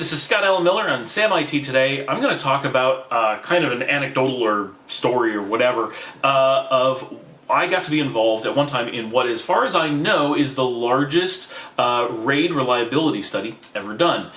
this is Scott Allen Miller on Sam IT Today. I'm going to talk about kind of an anecdotal or story or whatever of I got to be involved at one time in what, as far as I know, is the largest RAID reliability study ever done.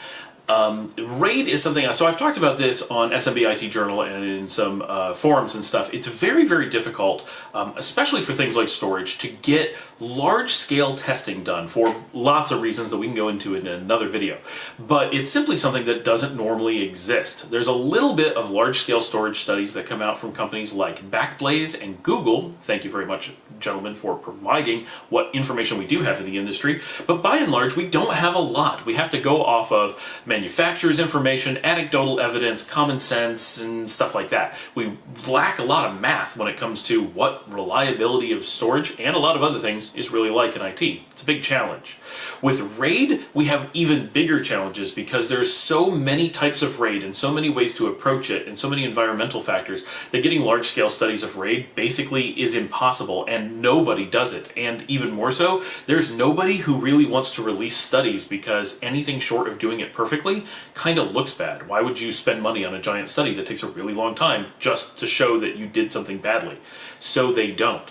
RAID is something, so I've talked about this on SMB IT Journal and in some forums and stuff. It's very, very difficult, especially for things like storage, to get large-scale testing done for lots of reasons that we can go into in another video. But it's simply something that doesn't normally exist. There's a little bit of large-scale storage studies that come out from companies like Backblaze and Google. Thank you very much, gentlemen, for providing what information we do have in the industry. But by and large, we don't have a lot. We have to go off of manufacturers' information, anecdotal evidence, common sense, and stuff like that. We lack a lot of math when it comes to what reliability of storage and a lot of other things is really like in IT. It's a big challenge. With RAID, we have even bigger challenges because there's so many types of RAID and so many ways to approach it and so many environmental factors that getting large-scale studies of RAID basically is impossible, and nobody does it. And even more so, there's nobody who really wants to release studies because anything short of doing it perfectly kind of looks bad. Why would you spend money on a giant study that takes a really long time just to show that you did something badly? So they don't.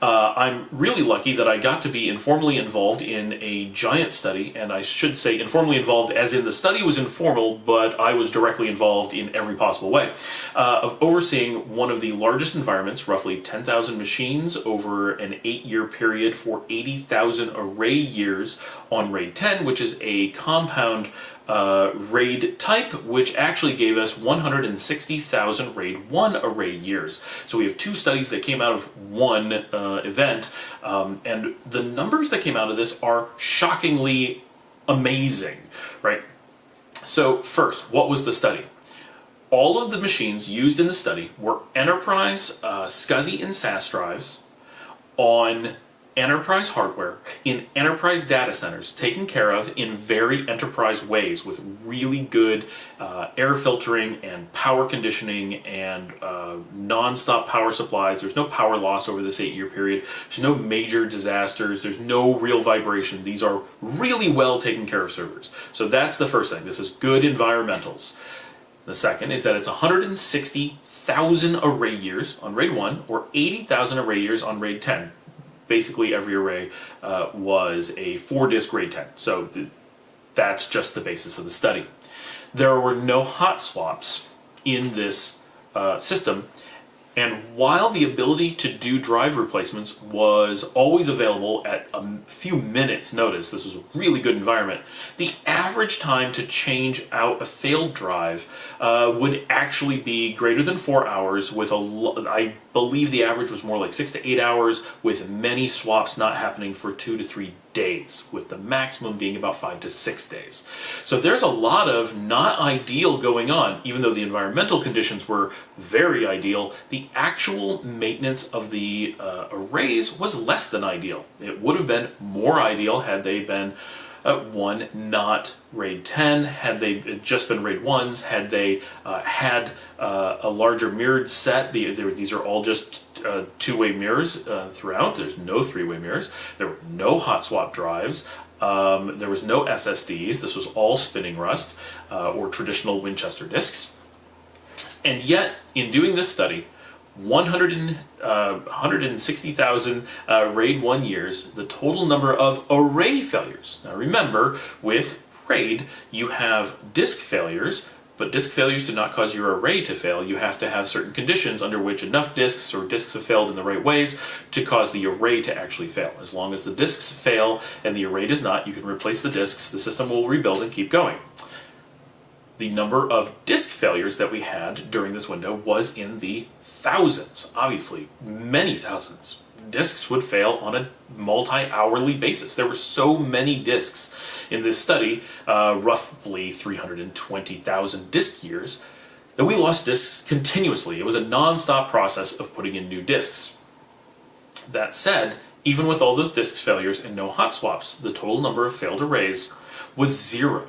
I'm really lucky that I got to be informally involved in a giant study, and I should say informally involved as in the study was informal, but I was directly involved in every possible way, of overseeing one of the largest environments, roughly 10,000 machines over an 8-year period for 80,000 array years on RAID 10, which is a compound RAID type, which actually gave us 160,000 RAID 1 array years. So we have two studies that came out of one event, and the numbers that came out of this are shockingly amazing, right? So first, what was the study? All of the machines used in the study were enterprise SCSI and SAS drives on enterprise hardware in enterprise data centers taken care of in very enterprise ways with really good air filtering and power conditioning and non-stop power supplies. There's no power loss over this 8-year period. There's no major disasters. There's no real vibration. These are really well taken care of servers. So that's the first thing. This is good environmentals. The second is that it's 160,000 array years on RAID 1 or 80,000 array years on RAID 10. Basically every array was a 4-disk RAID 10. So that's just the basis of the study. There were no hot swaps in this system, and while the ability to do drive replacements was always available at a few minutes notice, this was a really good environment, the average time to change out a failed drive would actually be greater than 4 hours with I believe the average was more like 6 to 8 hours, with many swaps not happening for 2 to 3 days, with the maximum being about 5 to 6 days. So there's a lot of not ideal going on. Even though the environmental conditions were very ideal, the actual maintenance of the arrays was less than ideal. It would have been more ideal had they been one, not RAID 10, had they just been RAID 1s, had they had a larger mirrored set. These are all just two-way mirrors throughout. There's no three-way mirrors. There were no hot swap drives. There was no SSDs. This was all spinning rust or traditional Winchester disks. And yet, in doing this study, 160,000 RAID 1 years, the total number of array failures. Now remember, with RAID, you have disk failures, but disk failures do not cause your array to fail. You have to have certain conditions under which enough disks or disks have failed in the right ways to cause the array to actually fail. As long as the disks fail and the array does not, you can replace the disks, the system will rebuild and keep going. The number of disk failures that we had during this window was in the thousands, obviously, many thousands. Disks would fail on a multi-hourly basis. There were so many disks in this study, roughly 320,000 disk years, that we lost disks continuously. It was a non-stop process of putting in new disks. That said, even with all those disk failures and no hot swaps, the total number of failed arrays was zero.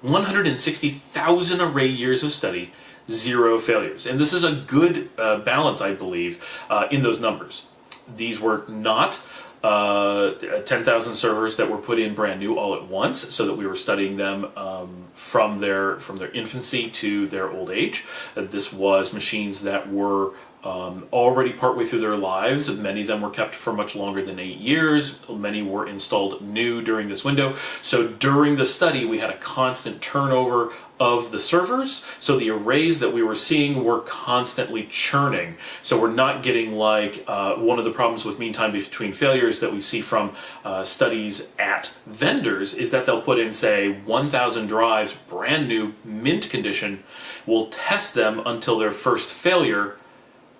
160,000 array years of study, 0 failures. And this is a good balance, I believe, in those numbers. These were not 10,000 servers that were put in brand new all at once, so that we were studying them from their infancy to their old age. This was machines that were already partway through their lives. Many of them were kept for much longer than 8 years. Many were installed new during this window. So during the study, we had a constant turnover of the servers. So the arrays that we were seeing were constantly churning. So we're not getting like one of the problems with mean time between failures that we see from studies at vendors is that they'll put in, say, 1,000 drives, brand new, mint condition. We'll test them until their first failure,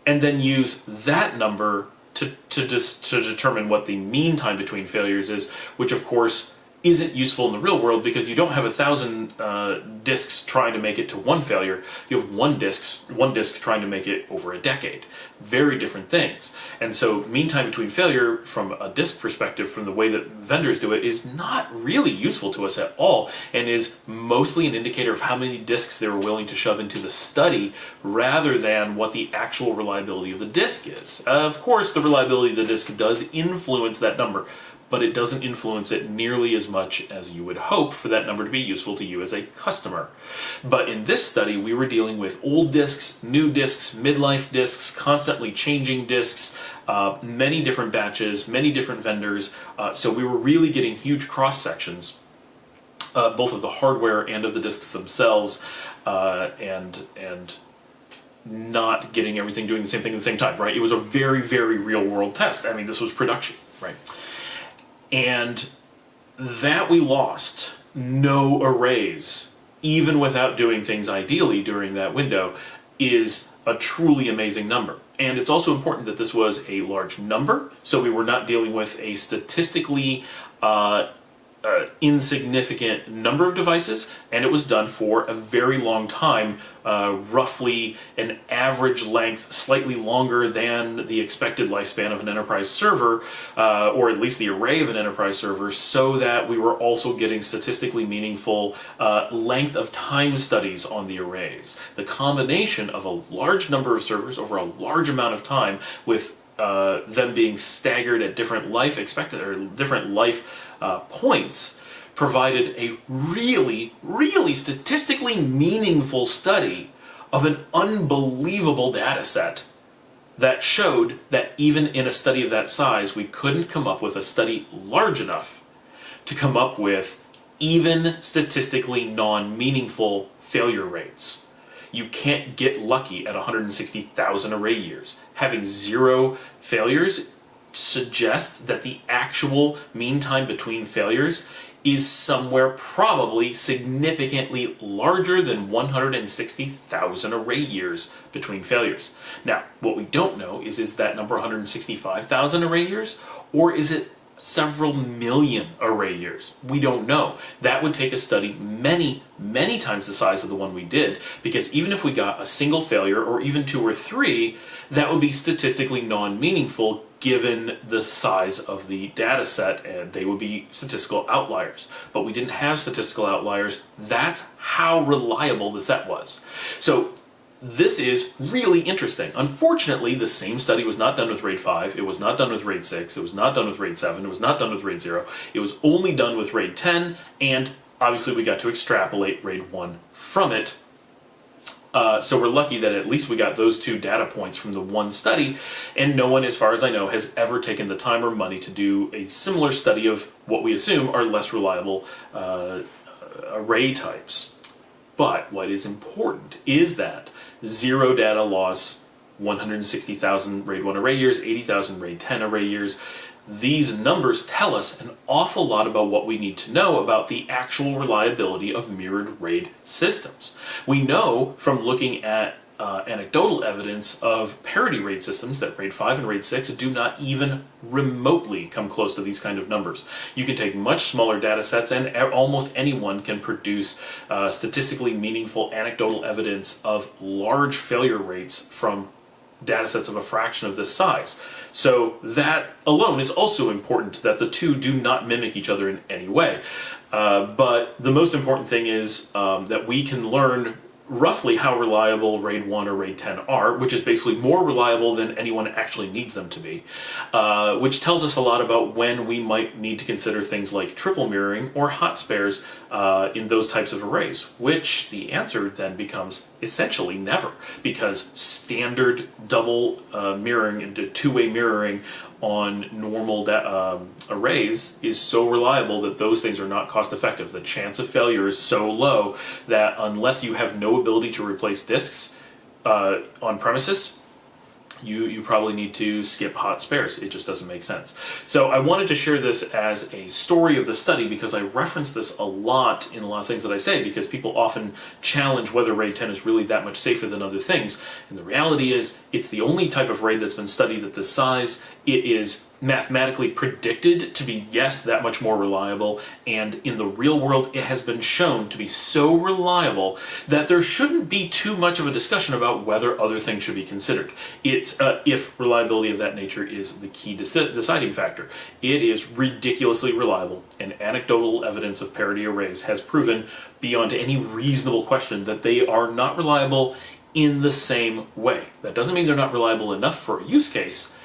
and then use that number to determine what the mean time between failures is, which of course isn't useful in the real world because you don't have 1,000 disks trying to make it to one failure. You have one disk trying to make it over a decade. Very different things. And so mean time between failure from a disk perspective, from the way that vendors do it, is not really useful to us at all, and is mostly an indicator of how many disks they were willing to shove into the study rather than what the actual reliability of the disk is. Of course, the reliability of the disk does influence that number, but it doesn't influence it nearly as much as you would hope for that number to be useful to you as a customer. But in this study, we were dealing with old disks, new disks, midlife disks, constantly changing disks, many different batches, many different vendors. So we were really getting huge cross sections, both of the hardware and of the disks themselves, and not getting everything doing the same thing at the same time, right? It was a very, very real world test. I mean, this was production, right? And that we lost no arrays, even without doing things ideally during that window, is a truly amazing number. And it's also important that this was a large number, so we were not dealing with a statistically insignificant number of devices, and it was done for a very long time, roughly an average length, slightly longer than the expected lifespan of an enterprise server, or at least the array of an enterprise server, so that we were also getting statistically meaningful length of time studies on the arrays. The combination of a large number of servers over a large amount of time, with them being staggered at different life expected or different life points, provided a really, really statistically meaningful study of an unbelievable data set that showed that even in a study of that size, we couldn't come up with a study large enough to come up with even statistically non-meaningful failure rates. You can't get lucky at 160,000 array years. Having 0 failures suggests that the actual mean time between failures is somewhere probably significantly larger than 160,000 array years between failures. Now, what we don't know is that number 165,000 array years, or is it several million array years? We don't know. That would take a study many, many times the size of the one we did, because even if we got a single failure, or even 2 or 3, that would be statistically non-meaningful given the size of the data set, and they would be statistical outliers. But we didn't have statistical outliers. That's how reliable the set was. So this is really interesting. Unfortunately, the same study was not done with RAID 5, it was not done with RAID 6, it was not done with RAID 7, it was not done with RAID 0, it was only done with RAID 10, and obviously we got to extrapolate RAID 1 from it. So we're lucky that at least we got those 2 data points from the one study, and no one, as far as I know, has ever taken the time or money to do a similar study of what we assume are less reliable array types. But what is important is that 0 data loss, 160,000 RAID 1 array years, 80,000 RAID 10 array years. These numbers tell us an awful lot about what we need to know about the actual reliability of mirrored RAID systems. We know from looking at anecdotal evidence of parity RAID systems that RAID 5 and RAID 6 do not even remotely come close to these kind of numbers. You can take much smaller data sets, and almost anyone can produce statistically meaningful anecdotal evidence of large failure rates from data sets of a fraction of this size. So that alone is also important, that the 2 do not mimic each other in any way. But the most important thing is that we can learn roughly how reliable RAID 1 or RAID 10 are, which is basically more reliable than anyone actually needs them to be, which tells us a lot about when we might need to consider things like triple mirroring or hot spares in those types of arrays, which the answer then becomes essentially never, because standard double mirroring into two-way mirroring on normal arrays is so reliable that those things are not cost effective. The chance of failure is so low that unless you have no ability to replace disks on premises, you probably need to skip hot spares. It just doesn't make sense. So I wanted to share this as a story of the study because I reference this a lot in a lot of things that I say, because people often challenge whether RAID 10 is really that much safer than other things. And the reality is it's the only type of RAID that's been studied at this size. It is mathematically predicted to be, yes, that much more reliable, and in the real world it has been shown to be so reliable that there shouldn't be too much of a discussion about whether other things should be considered. It's if reliability of that nature is the key deciding factor. It is ridiculously reliable, and anecdotal evidence of parity arrays has proven beyond any reasonable question that they are not reliable in the same way. That doesn't mean they're not reliable enough for a use case,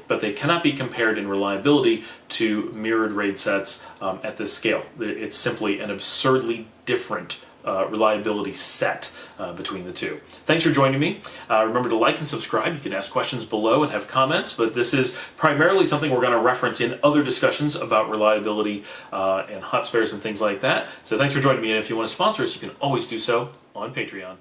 but they cannot be compared in reliability to mirrored RAID sets at this scale. It's simply an absurdly different reliability set between the two. Thanks for joining me. Remember to like and subscribe. You can ask questions below and have comments, but this is primarily something we're going to reference in other discussions about reliability and hot spares and things like that. So thanks for joining me, and if you want to sponsor us, you can always do so on Patreon.